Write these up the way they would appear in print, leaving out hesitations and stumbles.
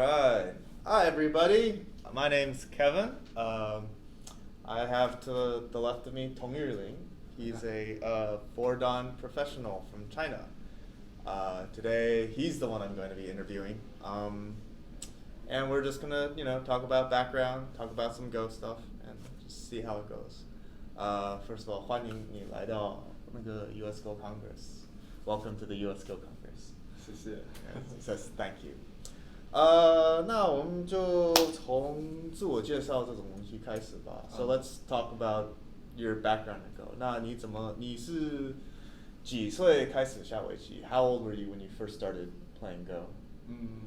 right. Hi, everybody. My name's Kevin. I have to the left of me Tong Yulin. He's a four-dan professional from China. Today, he's the one I'm going to be interviewing. And we're just gonna, talk about background, talk about some Go stuff, and just see how it goes. First of all, 欢迎你来到那个 US Go Congress. Welcome to the US Go Congress. 谢谢。Says thank you. 那我们就从自我介绍这种东西开始吧。So let's talk about your background in Go. 那你是几岁开始下围棋 ？How old were you when you first started playing Go?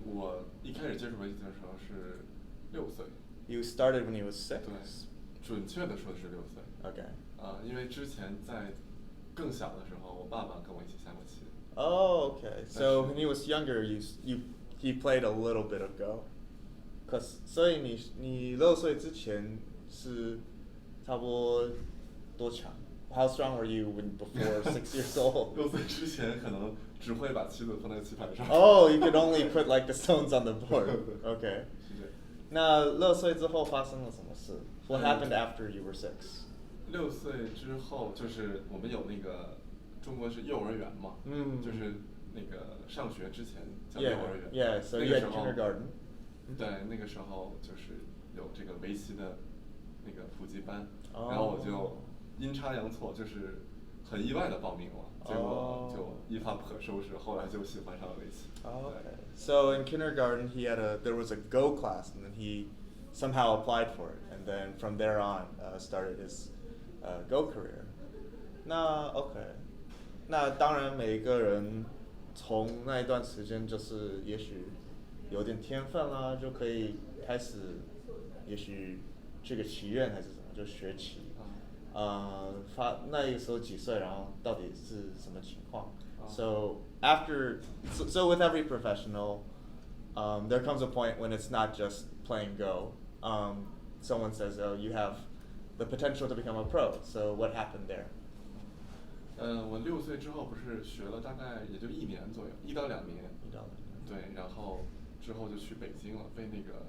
我一开始接触围棋的时候是6岁。You started when you was 6? 对，准确的说是6岁。Okay. 因为之前在更小的时候，我爸爸跟我一起下过棋。Oh, okay. So when he was younger, he played a little bit of Go. 所以你6岁之前是差不多多强？How strong were you before 6 years old? 6岁之前可能只会把棋子放在棋盘上。Oh, you could only put like the stones on the board. Okay. 是这样。那6岁之后发生了什么事？What happened after you were 6? 6岁之后就是我们有那个中国是幼儿园嘛，就是那个上学之前叫幼儿园。Yeah, so you had kindergarten. 对，那个时候就是有这个围棋的那个普及班，然后我就阴差阳错，就是很意外的报名了，结果就一发不可收拾，后来就喜欢上了围棋。Okay. So in kindergarten, there was a Go class, and then he somehow applied for it, and then from there on, started his Go career. 那 OK， 那当然每一个人从那一段时间就是也许有点天分啦，就可以开始，也许去个棋院还是什么，就学棋。那个时候几岁，然后到底是什么情况？So with every professional, there comes a point when it's not just playing Go. Someone says, "Oh, you have the potential to become a pro." So what happened there? 我6岁之后不是学了大概也就1年左右，1到2年。对，然后之后就去北京了，被那个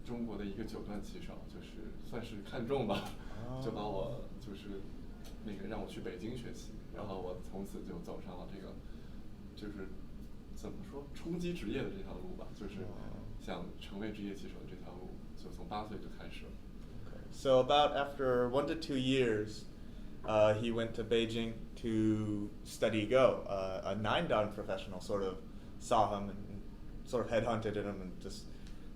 中国的一个9段棋手就是算是看中了，就把我就是那个让我去北京学习，然后我从此就走上了这个就是怎么说冲击职业的这条路吧，就是想成为职业棋手的这条路，就从8岁就开始了。So about after 1 to 2 years, he went to Beijing to study Go. A 9-dan professional sort of saw him and sort of headhunted him and just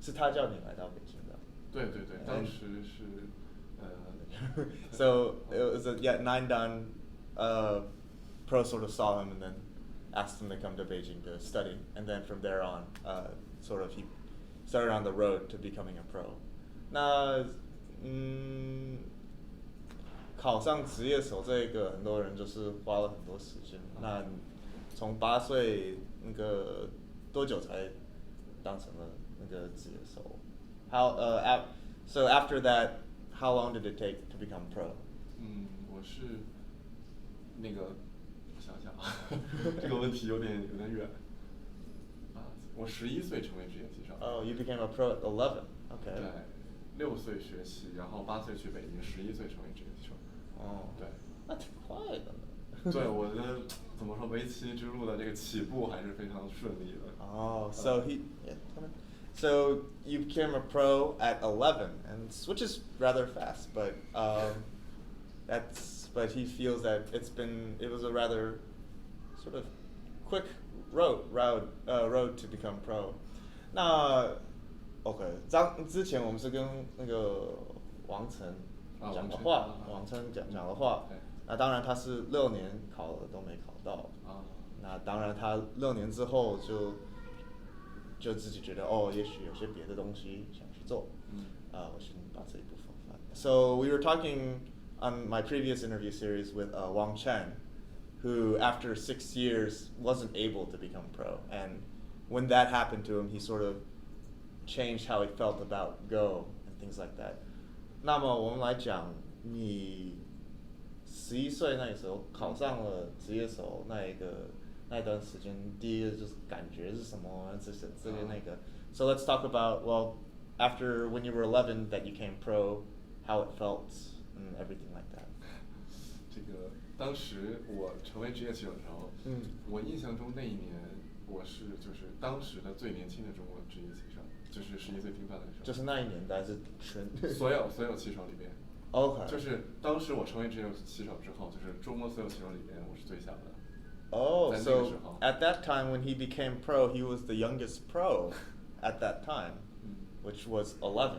是他叫你来到北京的。对，当时是So it was a 9-dan pro sort of saw him and then asked him to come to Beijing to study, and then from there on, sort of he started on the road to becoming a pro. 那考上职业手这个很多人就是花了很多时间。那从8岁那个多久才当成了那个职业手？So after that, how long did it take to become pro? 我是那个我想想啊，这个问题有点远。我11岁成为职业棋手。Oh, you became a pro at 11. Okay. 对，6岁学习，然后8岁去北京，11岁成为职业棋手。对，那挺快的呢。对，我的怎么说围棋之路的这个起步还是非常顺利的。So you became a pro at 11, which is rather fast, but but he feels that it was a rather sort of quick road to become pro. 那 OK， 之前我们是跟那个王晨讲的话，王晨讲的话。那当然他是6年考了都没考到。那当然他6年之后就自己觉得也许有些别的东西想去做。我先把这一部分放。So we were talking on my previous interview series with Hwang, who after 6 years wasn't able to become pro, and when that happened to him, he sort of changed how he felt about Go and things like that. 那么我们来讲，你11岁那时候考上了职业手那段时间，第一个就是感觉是什么，这些那个， So let's talk about, well, after when you were 11 that you came pro, how it felt and everything like that. 这个当时我成为职业棋手的时候，我印象中那一年我是就是当时的最年轻的中国职业棋手，就是11岁拼饭的时候。就是那一年的还是全所有棋手里边。Okay. 就是当时我成为职业棋手之后，就是中国所有棋手里边我是最小的。Oh, so at that time when he became pro, he was the youngest pro at that time, which was 11.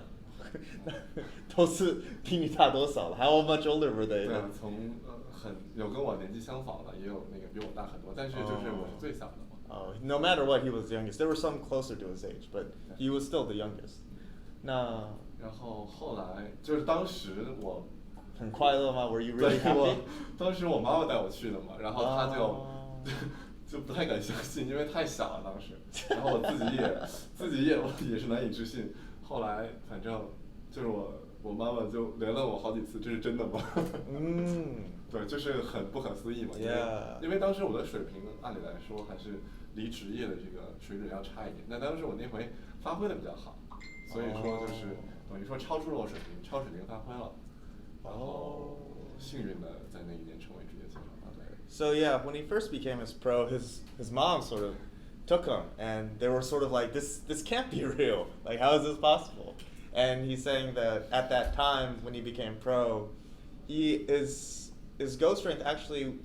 都是比你大多少了 ？How much older were they? 对，从有跟我年纪相仿的，也有那个比我大很多，但是就是我是最小的嘛。Oh, no matter what, he was the youngest. There were some closer to his age, but he was still the youngest. 那然后后来就是当时我很快乐吗 ？Were you really happy? 当时我妈妈带我去的嘛，然后她就不太敢相信，因为太小了当时。然后我自己也是难以置信。后来反正就是我妈妈就连了我好几次，这是真的吗？对，就是很不可思议嘛。因为当时我的水平按理来说还是离职业的这个水准要差一点，但当时我那回发挥的比较好，所以说就是等于说超出了我水平，超水平发挥了，然后幸运的在那一年成为职业棋手。So yeah, when he first became his pro, his mom sort of took him, and they were sort of like, this can't be real. Like, how is this possible? And he's saying that at that time when he became pro, his go strength actually,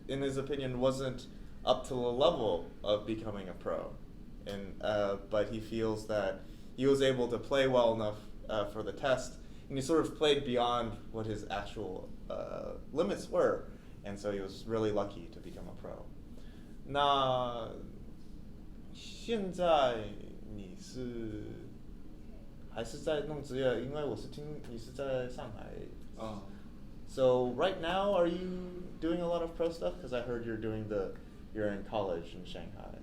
in his opinion, wasn't up to the level of becoming a pro, and but he feels that he was able to play well enough for the test, and he sort of played beyond what his actual limits were. And so he was really lucky to become a pro. 那现在你是还是在弄职业？因为我是听你是在上海。So right now, are you doing a lot of pro stuff? Because I heard you're in college in Shanghai.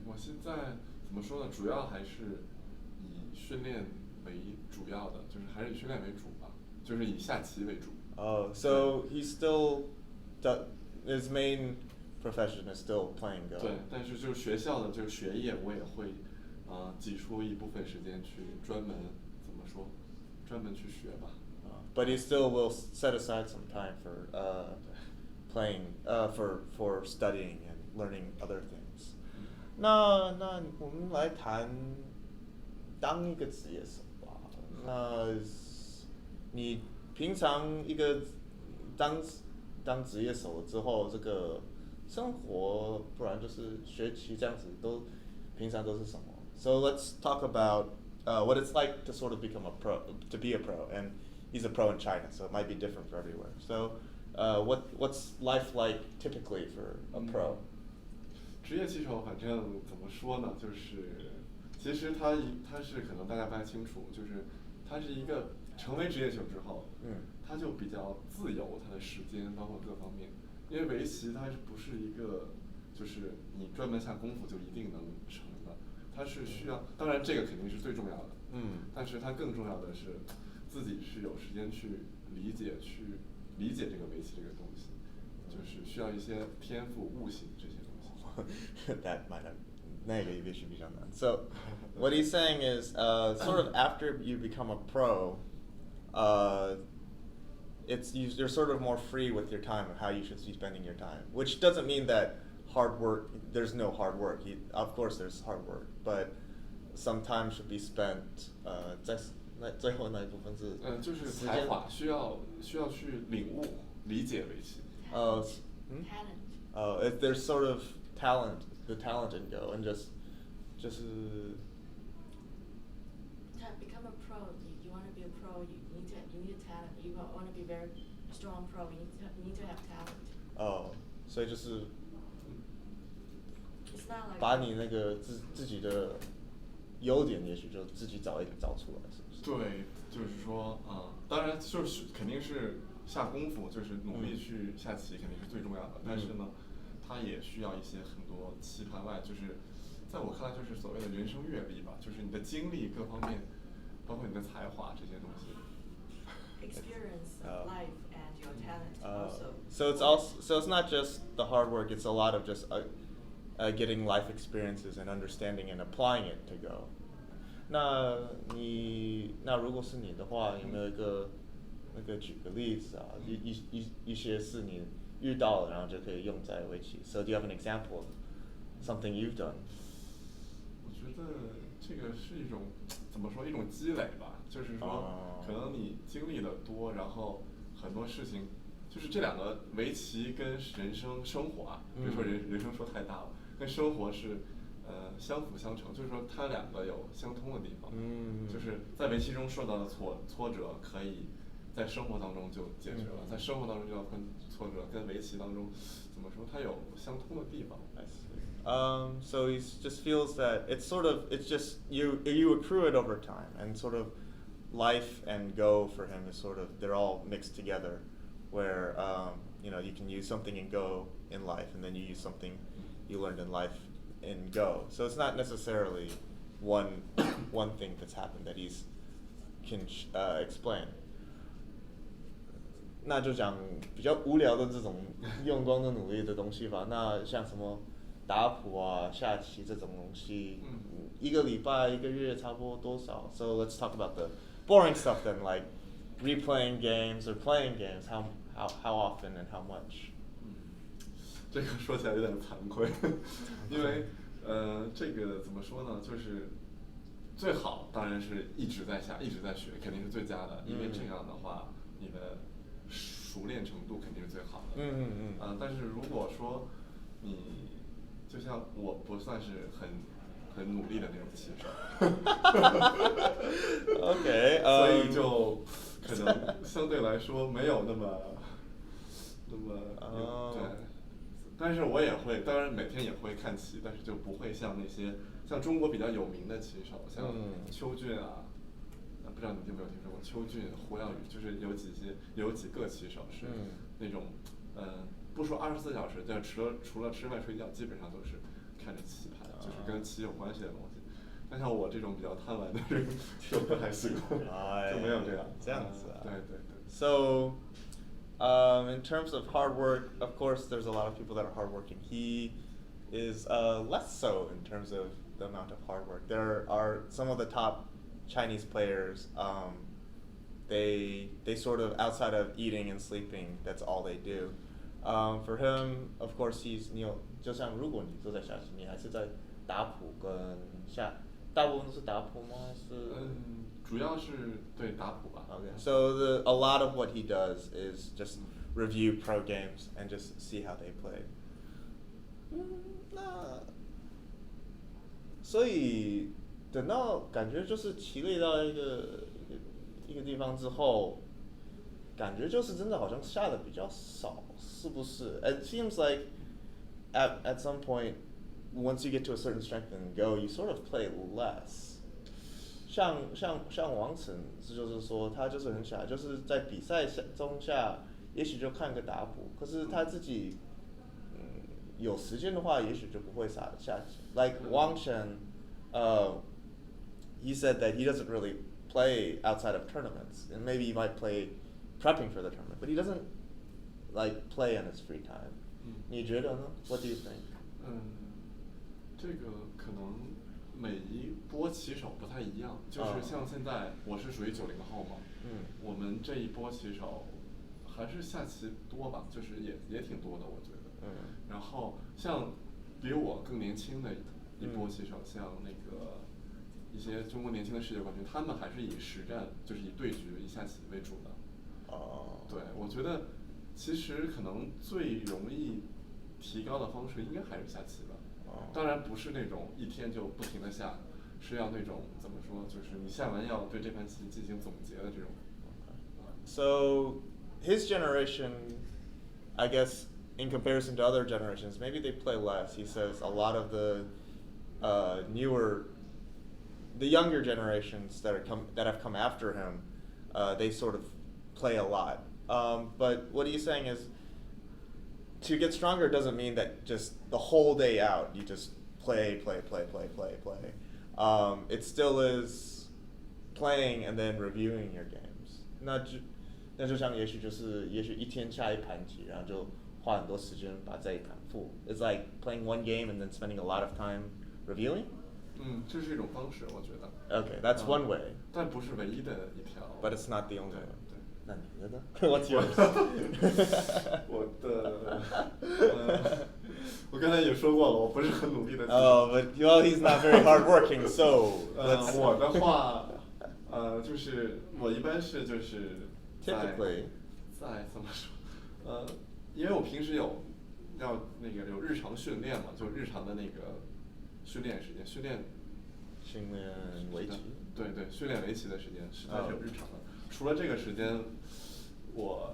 我现在怎么说呢？主要还是以训练为主要的，就是还是以训练为主吧，就是以下棋为主。Oh, so he's still. His main profession is still playing Go. 对，但是就是学校的就是学业，我也会挤出一部分时间去专门怎么说，专门去学吧。But he still will set aside some time for playing, for studying and learning other things. 那我们来谈当一个职业手吧。那你平常一个当职业手之后，这个生活不然就是学习这样子，平常都是什么 ？So let's talk about what it's like to sort of become a pro, to be a pro, and he's a pro in China, so it might be different for everywhere. So what's life like typically for a pro? 职业棋手反正怎么说呢，就是其实他是可能大家不太清楚，就是他是一个成为职业球之后，他就比较自由，他的时间包括各方面，因为围棋它不是一个就是你专门下功夫就一定能成的，它是需要，当然这个肯定是最重要的，但是它更重要的是自己是有时间去理解这个围棋这个东西，就是需要一些天赋、悟性这些东西。That might have. So, what he's saying is, sort of after you become a pro, you're sort of more free with your time and how you should be spending your time. Which doesn't mean that hard work. There's no hard work. Of course, there's hard work, but some time should be spent. 最后那一部分是就是才华，需要去领悟、理解围棋。Talent. If there's sort of the talent in Go, and just. To become a pro, you want to be a pro. You need a talent. You want to be very strong pro. You need to have talent. Oh, 所以就是。It's not like. 把你那个自己的优点，也许就自己找出来，是不是？对，就是说，当然就是肯定是下功夫，就是努力去下棋，肯定是最重要的。但是呢，它也需要一些很多棋盘外，就是在我看来，就是所谓的人生阅历吧，就是你的经历各方面，包括你的才华这些东西。Experience of life and your talent also. So it's not just the hard work; it's a lot of just getting life experiences and understanding and applying it to Go. 那如果是你的话，有没有一个举个例子啊？一些是你遇到了，然后就可以用在围棋。So do you have an example of something you've done? 我觉得这个是一种怎么说一种积累吧，就是说可能你经历的多，然后很多事情，就是这两个围棋跟人生生活啊，比如说人生说太大了，跟生活是相辅相成，就是说它两个有相通的地方。就是在围棋中受到的挫折，可以在生活当中就解决了，在生活当中遇到挫折，跟围棋当中怎么说，它有相通的地方。So he just feels that it's just you accrue it over time, and sort of life and Go for him is sort of they're all mixed together, where you can use something in Go in life, and then you use something you learned in life in Go. So it's not necessarily one thing that's happened that he can explain. 那就讲比较无聊的这种用功的努力的东西吧。那像什么打谱啊、下棋这种东西，一个礼拜、一个月差不多多少 ？So let's talk about the boring stuff then, like replaying games or playing games. How often and how much? 这个说起来有点惭愧，因为这个怎么说呢？就是最好当然是一直在下，一直在学，肯定是最佳的，因为这样的话你的熟练程度肯定是最好的。但是如果说你就像我不算是很努力的那种棋手，OK， 所以就可能相对来说没有那么对。但是我也会，当然每天也会看棋，但是就不会像那些像中国比较有名的棋手，像邱俊啊，不知道你有没有听说过邱俊、胡耀宇，就是有几个棋手是那种不说24小时，但除了吃饭睡觉，基本上都是看着棋盘，就是跟棋有关系的东西。但像我这种比较贪玩的人，就不太习惯，就没有这样。这样子啊。对对对。So, in terms of hard work, of course, there's a lot of people that are hardworking. He is less so in terms of the amount of hard work. There are some of the top Chinese players. They sort of outside of eating and sleeping, that's all they do. For him, of course,就像如果你坐在下棋，你还是在打谱跟下，大部分是打谱吗？还是？主要是对打谱吧。Okay. So a lot of what he does is just review pro games and just see how they play. 所以等到感觉就是棋类到一个地方之后，感觉就是真的好像下的比较少，是不是？ It seems like at some point, once you get to a certain strength in Go, you sort of play less. 像王晨，就是说他就是很小，就是在比赛中下，也许就看个打谱，可是他自己，有时间的话，也许就不会下棋。Like Wang Shen, he said that he doesn't really play outside of tournaments, and maybe he might play prepping for the tournament, but he doesn't like play in his free time. 你觉得呢？ What do you think? 这个可能每一波棋手不太一样，就是像现在我是属于90后嘛，我们这一波棋手还是下棋多吧，就是也挺多的，我觉得。然后像比我更年轻的一波棋手，像那个一些中国年轻的世界冠军，他们还是以实战，就是以对局、以下棋为主的。对，我觉得其实可能最容易提高的方式应该还是下棋吧。当然不是那种一天就不停的下，是要那种怎么说，就是你下完要对这盘棋进行总结的这种。So his generation, I guess, in comparison to other generations, maybe they play less. He says a lot of the younger generations that have come after him, they sort of play a lot. But what he's saying is, to get stronger doesn't mean that just the whole day out you just play. It still is playing and then reviewing your games. 那就像也许一天下一盘棋，然后就花很多时间把这一盘复。It's like playing one game and then spending a lot of time reviewing. 这是一种方式，我觉得。Okay, that's one way. 但不是唯一的一条。But it's not the only one. 对。那你的呢？What's yours? 我的，我刚才也说过了，我不是很努力的。But well, he's not very hardworking, so. 我的话，就是我一般是就是Typically. 在怎么说？因为我平时有日常训练嘛，就日常的那个训练时间，训练围棋。对，训练围棋的时间实在是有日常的。除了这个时间，我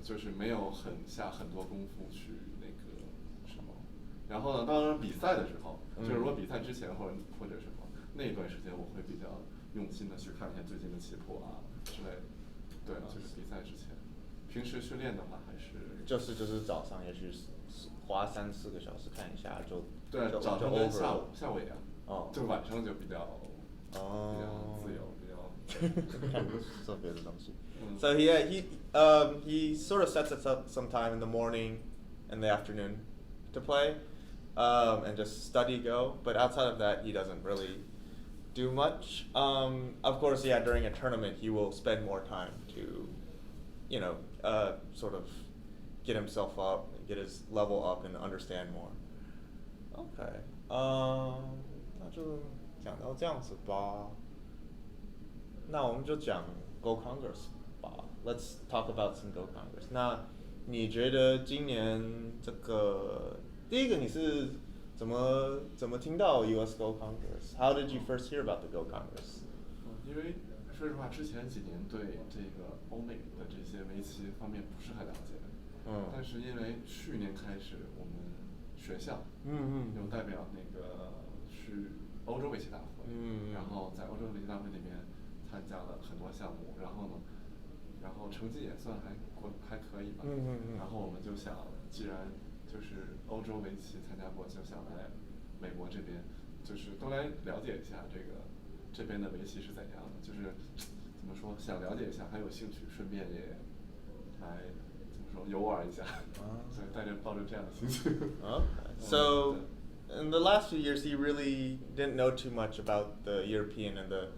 就是没有下很多功夫去那个什么。然后呢，当然比赛的时候，就是如果比赛之前或者什么那一段时间，我会比较用心的去看一下最近的棋谱啊之类的。对，就是比赛之前。平时训练的话还是就是早上也许花3-4个小时看一下就。对，早上跟下午一样。就晚上就比较自由，比较做别的东西。So he sort of sets us up sometime in the morning and the afternoon to play, and just study Go. But outside of that, he doesn't really do much. Of course, yeah, during a tournament, he will spend more time to, sort of get himself up, get his level up, and understand more. Okay. 那就讲到这样子吧。那我们就讲 Go Congress 吧。Let's talk about some Go Congress. 那你觉得今年这个第一个你是怎么听到 US Go Congress? How did you first hear about the Go Congress? 因为说实话，之前几年对这个欧美的这些围棋方面不是很了解。但是因为去年开始，我们学校有代表那个去欧洲围棋大会，然后在欧洲围棋大会里面参加了很多项目，然后成绩也算还可以吧。然后我们就想，既然就是欧洲围棋参加过，就想来美国这边，就是都来了解一下这边的围棋是怎样的，就是怎么说，想了解一下，还有兴趣，顺便也来怎么说游玩一下，所以抱着这样的心情。So, in the last few years, he really didn't know too much about the European and the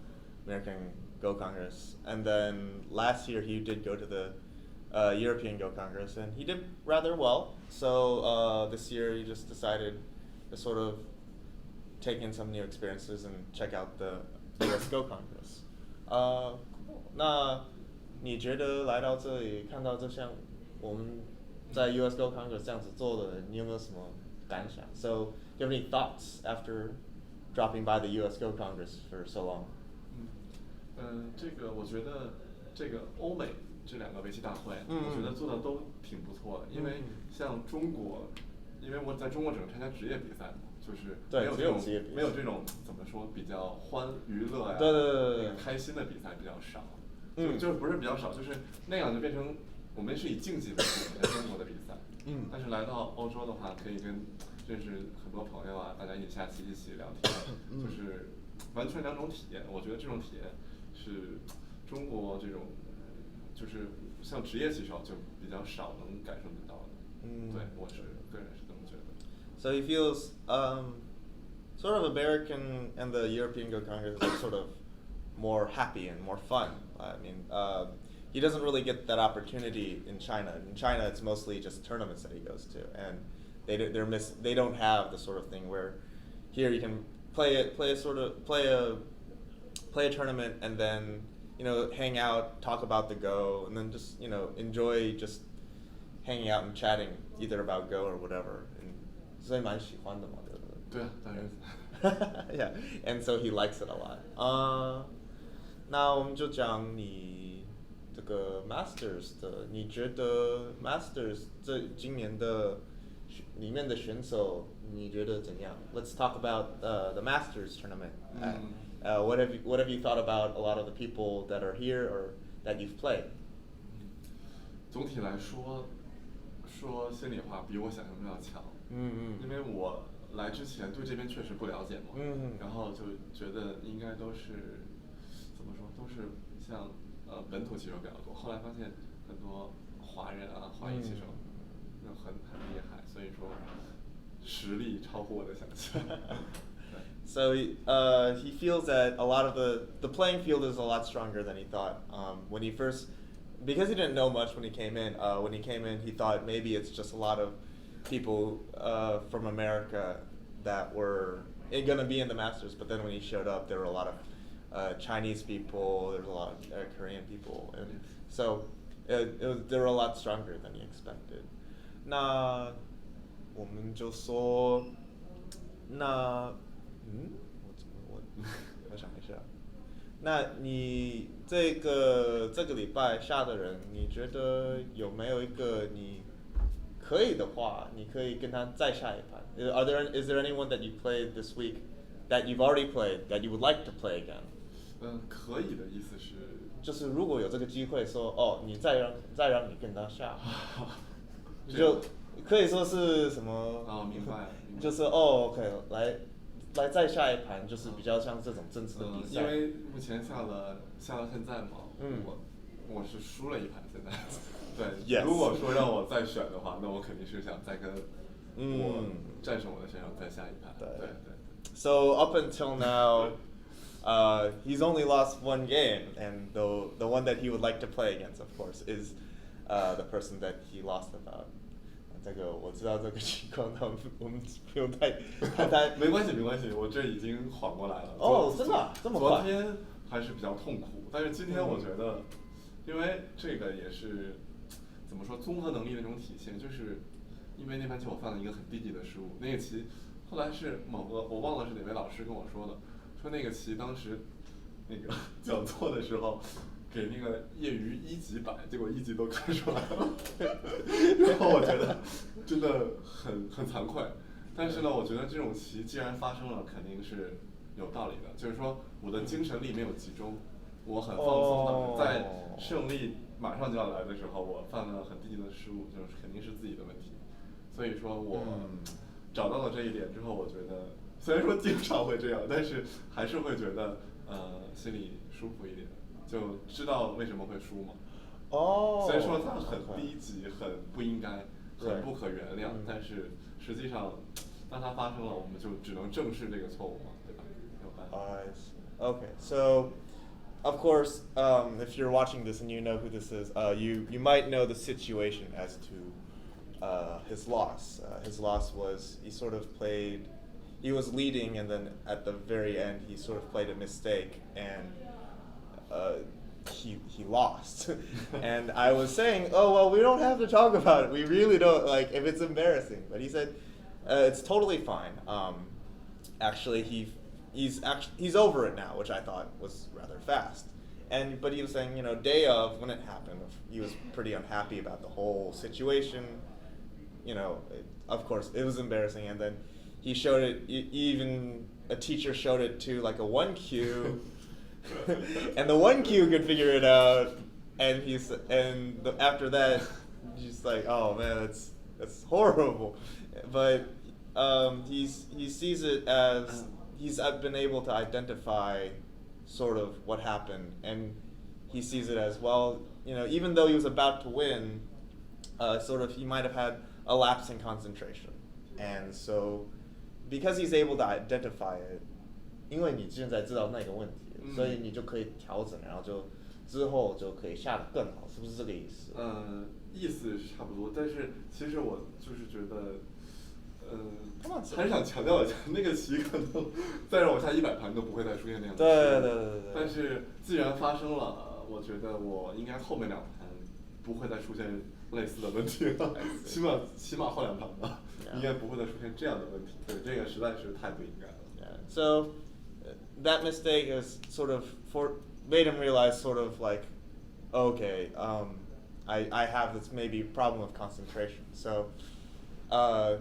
American Go Congress. And then last year, he did go to the European Go Congress, and he did rather well. So this year, he just decided to sort of take in some new experiences and check out the US Go Congress. 那你觉得来到这里看到这项我们在 US Go Congress 这样子做的，你有没有什么感想？ So, do you have any thoughts after dropping by the US Go Congress for so long? 这个我觉得这个欧美这两个围棋大会，我觉得做的都挺不错的。因为像中国，因为我在中国只能参加职业比赛，就是没有这种怎么说比较娱乐呀，对，开心的比赛比较少。就不是比较少，就是那样就变成我们是以竞技为主在中国的比赛。但是来到欧洲的话，可以认识很多朋友啊，大家一起下棋，一起聊天，就是完全两种体验。我觉得这种体验是中国这种就是像职业棋手就比较少能感受得到的。对，我个人是这么觉得。So he feels sort of American and the European Go Congress are sort of more happy and more fun. I mean, he doesn't really get that opportunity in China. In China, it's mostly just tournaments that he goes to, and they don't have the sort of thing where here you can play a tournament and then hang out, talk about the Go, and then just enjoy just hanging out and chatting either about Go or whatever. 所以蛮喜欢的嘛，对不对？对啊，当然。Yeah, and so he likes it a lot. 那我们就讲你这个 Masters 的，你觉得 Masters 今年的里面的选手你觉得怎样？ Let's talk about the Masters tournament. What have you thought about a lot of the people that are here or that you've played? 总体来说心里话，比我想象中要强。因为我来之前对这边确实不了解嘛。然后就觉得应该都是怎么说，都是像本土棋手比较多。后来发现很多华人啊，华裔棋手很厉害，所以说实力超乎我的想象。So he feels that a lot of the playing field is a lot stronger than he thought when he first, because he didn't know much when he came in. When he came in, he thought maybe it's just a lot of people from America that were going to be in the Masters. But then when he showed up, there were a lot of Chinese people, there was a lot of Korean people, and so they were a lot stronger than he expected. 那我们就说，我怎么问？我想一下。那你这个礼拜下的人，你觉得有没有一个你可以的话，你可以跟他再下一盘？Is there anyone that you played this week that you've already played that you would like to play again？可以的意思是，就是如果有这个机会说，哦，你再让你跟他下，就可以说是什么？哦，明白。就是哦 ，OK， 来再下一盘，就是比较像这种正式的比赛。因为目前下到现在嘛，我是输了一盘现在。对， Yes. 如果说让我再选的话，那我肯定是想再跟我战胜我的选手再下一盘。对。So up until now, he's only lost one game, and the one that he would like to play against, of course, is the person that he lost about. 这个我知道这个情况，那我们不用太。没关系，我这已经缓过来了。哦，真的这么快？昨天还是比较痛苦，但是今天我觉得，因为这个也是怎么说综合能力的一种体现，就是因为那盘棋我犯了一个很低级的失误，那个棋后来是某个我忘了是哪位老师跟我说的，说那个棋当时那个讲座的时候。给那个业余1级摆，结果1级都看出来了，然后我觉得真的很惭愧。但是呢，我觉得这种棋既然发生了，肯定是有道理的。就是说，我的精神力没有集中，我很放松的，在胜利马上就要来的时候，我犯了很低级的失误，就是肯定是自己的问题。所以说我找到了这一点之后，我觉得虽然说经常会这样，但是还是会觉得心里舒服一点。就知道为什么会输嘛。虽然说它很低级，很不应该，很不可原谅，但是实际上，当它发生了，我们就只能正视这个错误嘛，对吧？没有办法。Okay, so of course, if you're watching this and you know who this is, you might know the situation as to his loss. His loss was he was leading, and then at the very end he sort of played a mistake and. He lost. And I was saying, oh, well, we don't have to talk about it. We really don't, like, if it's embarrassing. But he said, it's totally fine. Actually, he's over it now, which I thought was rather fast. But he was saying, day of, when it happened, he was pretty unhappy about the whole situation. Of course, it was embarrassing. And then he showed it, even a teacher showed it to, like, a 1Q. And the 1Q could figure it out, and after that, he's like, oh man, that's horrible. But he sees it as he's been able to identify sort of what happened, and he sees it as, well, even though he was about to win, sort of he might have had a lapse in concentration, and so because he's able to identify it, 因为你现在知道那个问题。所以你就可以调整，然后之后就可以下得更好，是不是这个意思？意思是差不多，但是其实我就是觉得，还是想强调一下，那个棋可能再让我下100盘都不会再出现那样的失误。对。但是既然发生了，我觉得我应该后面2盘不会再出现类似的问题了，起码后2盘吧，应该不会再出现这样的问题。对，这个实在是太不应该了。So. That mistake is sort of made him realize sort of like, okay, I have this maybe problem of concentration. So, of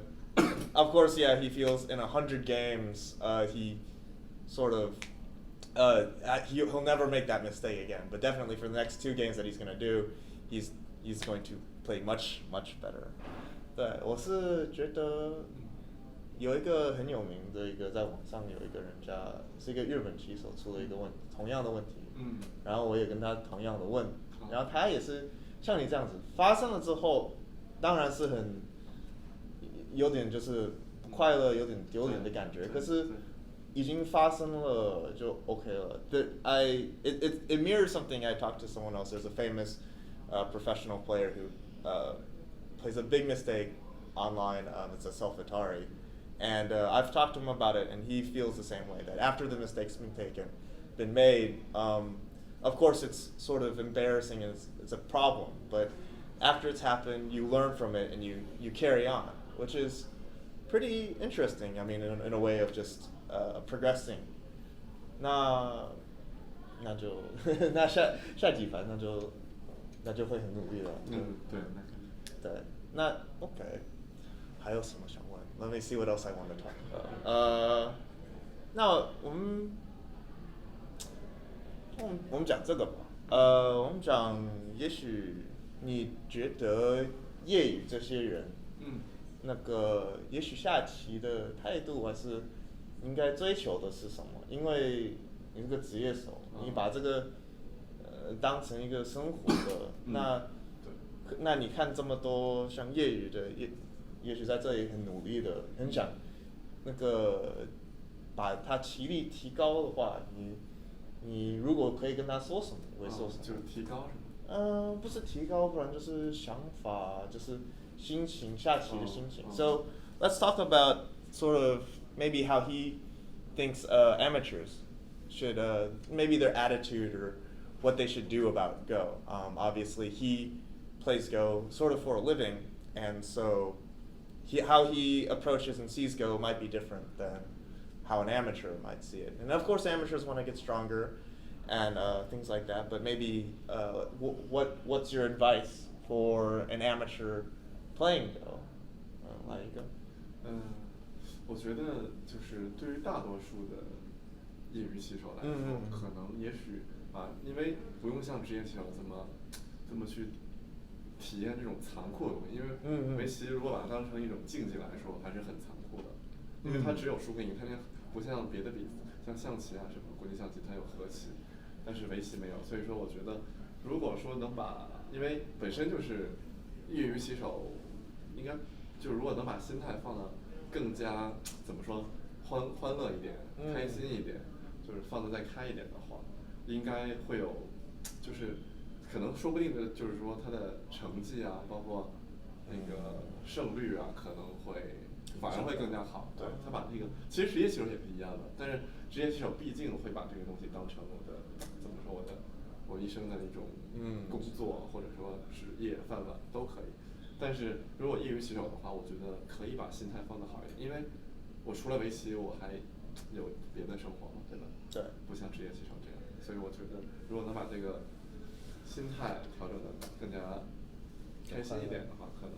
course, yeah, he feels in 100 games, he sort of, he'll never make that mistake again. But definitely for the next 2 games that he's going to do, he's going to play much, much better. 对，我是觉得。有一个很有名的在网上有一个人家是一个日本棋手出了一个同样的问题，然后我也跟他同样的问，然后他也是像你这样子发生了之后，当然是有点就是不快乐，有点丢脸的感觉，可是已经发生了就 OK 了。It mirrors something I talked to someone else. There's a famous professional player who plays a big mistake online. It's a self-Atari. And I've talked to him about it, and he feels the same way, that after the mistake's been made, of course it's sort of embarrassing and it's a problem, but after it's happened, you learn from it and you carry on, which is pretty interesting. I mean, in a way of just progressing. 那就那下几盘那就会很努力了。对，那肯定。对，那 OK， 还有什么想问 ？Let me see what else I want to talk about. 那我们讲这个吧。我们讲，也许你觉得业余这些人，那个也许下棋的态度还是应该追求的是什么？因为你是个职业手，你把这个当成一个生活的，那你看这么多像业余的，也许在这里很努力的，很想那个把他棋力提高的话，你如果可以跟他说什么，会说什么？就是提高是吗？不是提高，不然就是想法，就是心情，下棋的心情。So let's talk about sort of maybe how he thinks amateurs should maybe their attitude or what they should do about Go. Obviously, he plays Go sort of for a living, and so how he approaches and sees Go might be different than how an amateur might see it. And of course, amateurs want to get stronger and things like that. But maybe what's your advice for an amateur playing Go? 来一个。我觉得就是对于大多数的业余棋手来说，可能也许因为不用像职业棋手这么去体验这种残酷的东西，因为围棋如果把它当成一种竞技来说，还是很残酷的，因为它只有输跟赢，它不像别的比赛，像象棋啊什么国际象棋它有和棋，但是围棋没有，所以说我觉得如果说能因为本身就是业余棋手，应该就如果能把心态放得更加怎么说欢乐一点，开心一点，就是放得再开一点的话，应该会有，就是可能说不定的，就是说他的成绩啊，包括那个胜率啊，可能反而会更加好。对，他把这个其实职业棋手也是一样的，但是职业棋手毕竟会把这个东西当成我一生的一种工作或者说职业饭碗都可以。但是如果业余棋手的话，我觉得可以把心态放得好一点，因为我除了围棋，我还有别的生活嘛，对吧？对，不像职业棋手这样，所以我觉得如果能把这个心态调整得更加开心一点的话，可能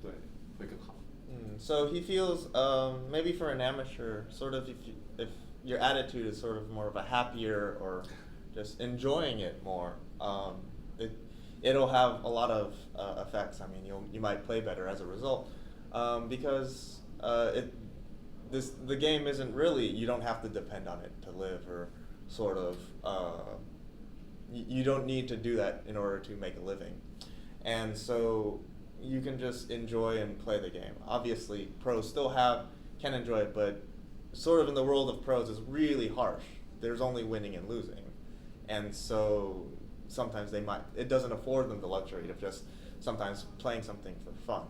对会更好。So he feels maybe for an amateur, sort of if your attitude is sort of more of a happier or just enjoying it more, it'll have a lot of effects. I mean, you might play better as a result, because the game isn't really, you don't have to depend on it to live, or sort of you don't need to do that in order to make a living, and so you can just enjoy and play the game. Obviously, pros still can enjoy it, but sort of in the world of pros is really harsh. There's only winning and losing, and so sometimes it doesn't afford them the luxury of just sometimes playing something for fun.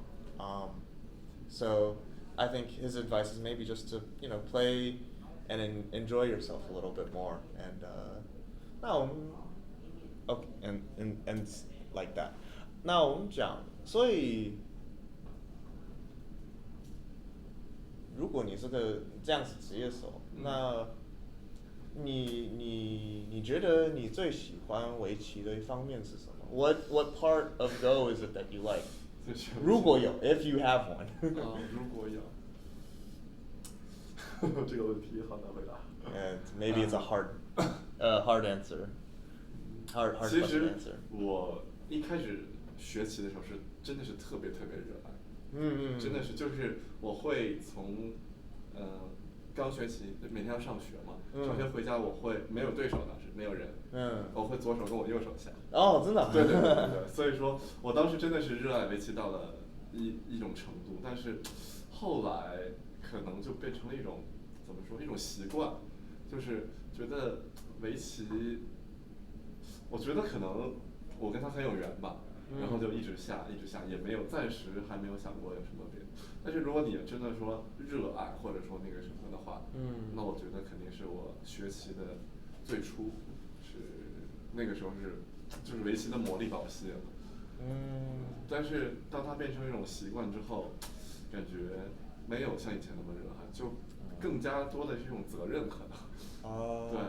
So I think his advice is maybe just to play and enjoy yourself a little bit more, and and like that. 那我们讲，所以如果你是个这样子职业手，那你觉得你最喜欢围棋的一方面是什么？ What part of Go is it that you like? 如果有 if you have one. 如果有，这个问题好难回答。And maybe it's a hard answer. Hard question to answer. 我一开始学棋的时候真的是特别热爱，真的是就是我会从刚学棋每天要上学嘛，上学回家我会没有对手，当时没有人，我会左手跟我右手下。哦，真的？对，所以说我当时真的是热爱围棋到了一种程度，但是后来可能就变成了一种怎么说一种习惯，就是觉得围棋，我觉得可能我跟他很有缘吧，然后就一直下，也没有暂时还没有想过有什么别的。但是如果你真的说热爱或者说那个什么的话，那我觉得肯定是我学棋的最初是那个时候就是围棋的魔力把我吸引了。但是当它变成一种习惯之后，感觉没有像以前那么热爱，就更加多的是一种责任可能。对。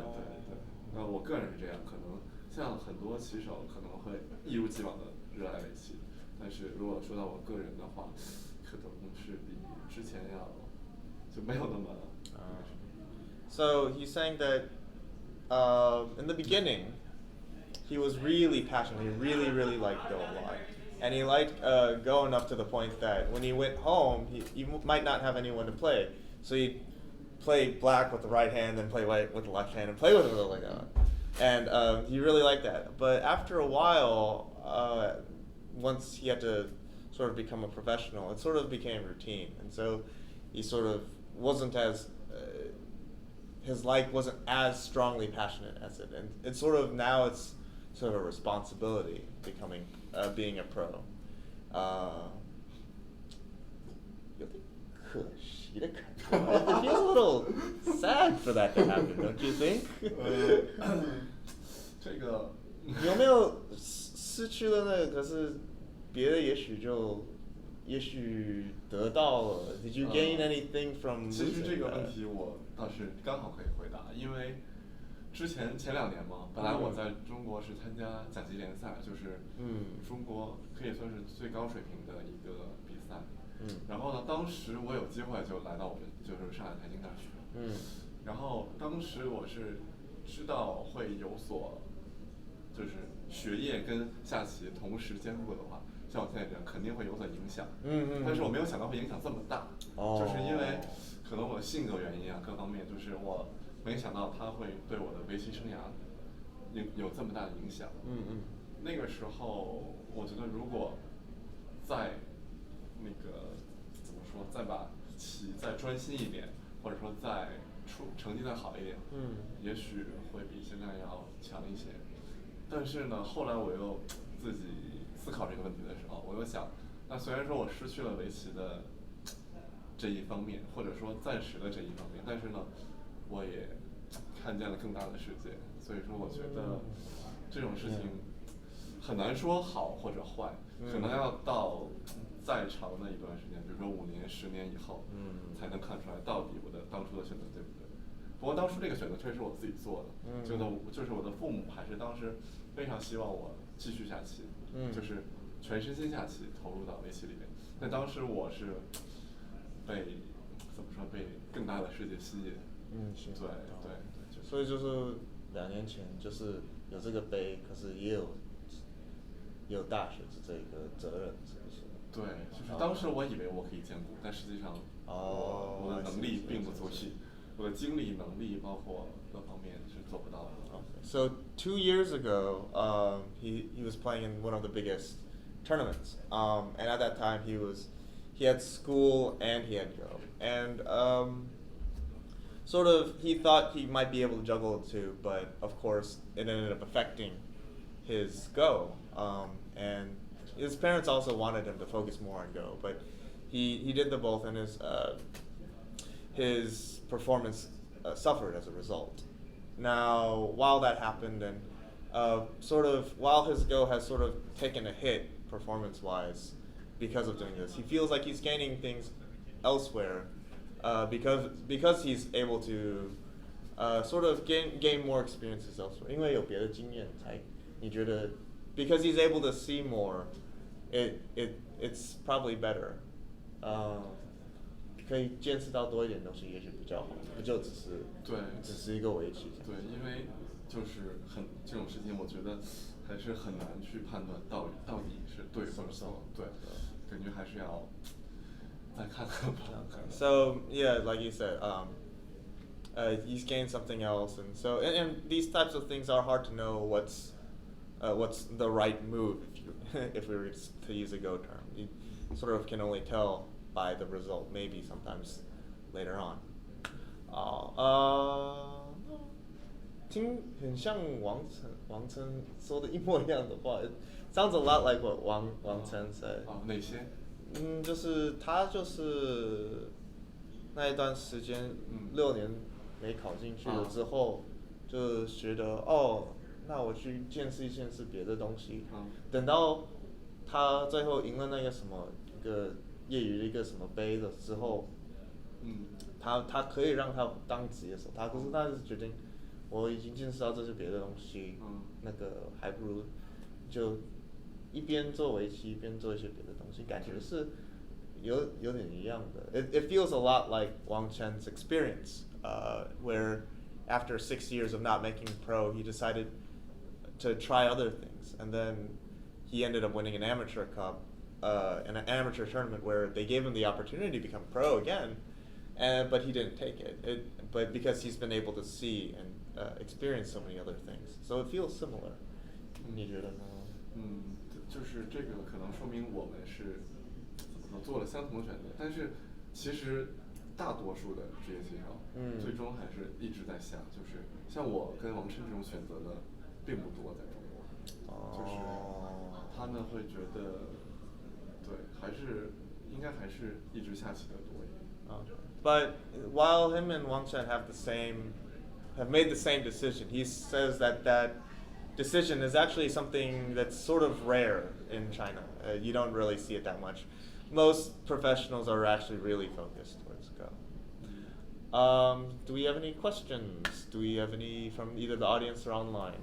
那我个人是这样，可能像很多棋手可能会一如既往的热爱围棋，但是如果说到我个人的话，可能是比之前要就没有那么。So he's saying that in the beginning, he was really passionate. He really liked Go a lot. And he liked Go enough to the point that when he went home, he might not have anyone to play. So he'd play black with the right hand, then play white with the left hand, and play with it like that. And he really liked that. But after a while, once he had to sort of become a professional, it sort of became routine. And so he sort of wasn't as his like wasn't as strongly passionate as it, and it's sort of now it's sort of a responsibility becoming being a pro. 有点可惜的感觉。It feels a little sad for that to happen, don't you think? 这个有没有失去了那个？可是别的也许得到了。Did you gain anything from? 其实这个问题我倒是刚好可以回答，因为前2年嘛，本来我在中国是参加甲级联赛，就是中国可以算是最高水平的一个比赛。然后呢，当时我有机会就来到我们就是上海财经大学。然后当时我是知道会有所，就是学业跟下棋同时兼顾的话，像我现在这样肯定会有所影响。但是我没有想到会影响这么大，就是因为可能我的性格原因啊，各方面，就是我没想到它会对我的围棋生涯有这么大的影响。那个时候我觉得如果再那个怎么说，再把棋再专心一点，或者说再成绩再好一点，也许会比现在要强一些。但是呢，后来我又自己思考这个问题的时候，我又想，那虽然说我失去了围棋的这一方面，或者说暂时的这一方面，但是呢，我也看见了更大的世界。所以说，我觉得这种事情很难说好或者坏，可能要到再长的一段时间，比如说5年、10年以后，才能看出来到底我的当初的选择对不对。不过当初这个选择确实是我自己做的，就是我的父母还是当时非常希望我继续下棋，就是全身心下棋，投入到围棋里面。但当时我是被更大的世界吸引。对。所以就是2年前就是有这个杯，可是也有大学的这个责任，是不是？对，就是当时我以为我可以兼顾，但实际上我的能力并不足以，我的精力、能力包括各方面是做不到的。So 2 years ago, he was playing in one of the biggest tournaments, and at that time he had school and he had Go, and sort of he thought he might be able to juggle the two, but of course it ended up affecting his Go, and his parents also wanted him to focus more on Go, but he did the both, and his performance suffered as a result. Now, while that happened, and while his Go has sort of taken a hit performance-wise because of doing this, he feels like he's gaining things elsewhere because he's able to sort of gain more experiences elsewhere. 因为有别的经验才你觉得 because he's able to see more, it's probably better. 可以见识到多一点东西，也许比较好，不就只是一个围棋。对，因为就是这种事情，我觉得还是很难去判断到底是对或者错。对，感觉还是要再看看吧。So yeah, like you said, he's gained something else, and so and these types of things are hard to know what's the right move if we were to use a Go term. You sort of can only tell by the result, maybe sometimes later on. 听很像王琛说的一模一样的话。It sounds a lot like what Wang Chen said. 哪些？就是他就是那一段时间6年没考进去了之后，就觉得那我去见识别的东西。等到他最后赢了那个什么一个业余的一个什么杯的之后，他可以让他当职业手，可是他是决定，我已经见识到这些别的东西，那个还不如就一边做围棋一边做一些别的东西，感觉是有点一样的。It feels a lot like Wang Chen's experience, where after 6 years of not making pro, he decided to try other things, and then he ended up winning an amateur cup, in an amateur tournament where they gave him the opportunity to become pro again, but he didn't take it. But because he's been able to see and experience so many other things, so it feels similar. 你觉得呢？就是这个可能说明我们是怎么说做了相同的选择，但是其实大多数的职业棋手，最终还是一直在想，就是像我跟王琛这种选择的并不多在中国，就是他们会觉得，对，应该还是一直下棋的多一点。But while him and Wang Chen have made the same decision, he says that decision is actually something that's sort of rare in China. You don't really see it that much. Most professionals are actually really focused towards Go. Do we have any questions? Do we have any from either the audience or online?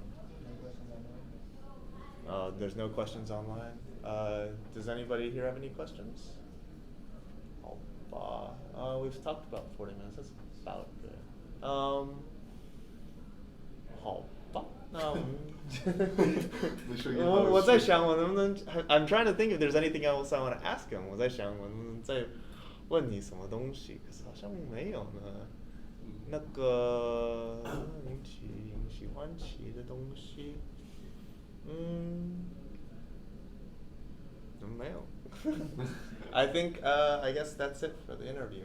There's no questions online. Does anybody here have any questions? We've talked about 40 minutes. That's about good. 好吧，那我们我在想我能不能 I'm trying to think if there's anything else I want to ask him. 我在想我能不能再问你什么东西，可是好像没有呢。那个你喜欢骑的东西，没有。I think I guess that's it for the interview.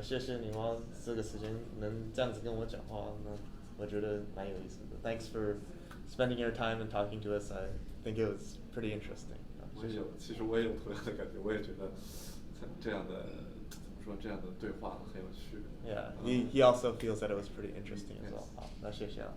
谢谢你花这个时间能这样子跟我讲话，那我觉得蛮有意思的。Thanks for spending your time and talking to us. I think it was pretty interesting. 其实我也有同样的感觉，我也觉得这样的对话很有趣。Yeah, he also feels that it was pretty interesting as well. 好，那谢谢了。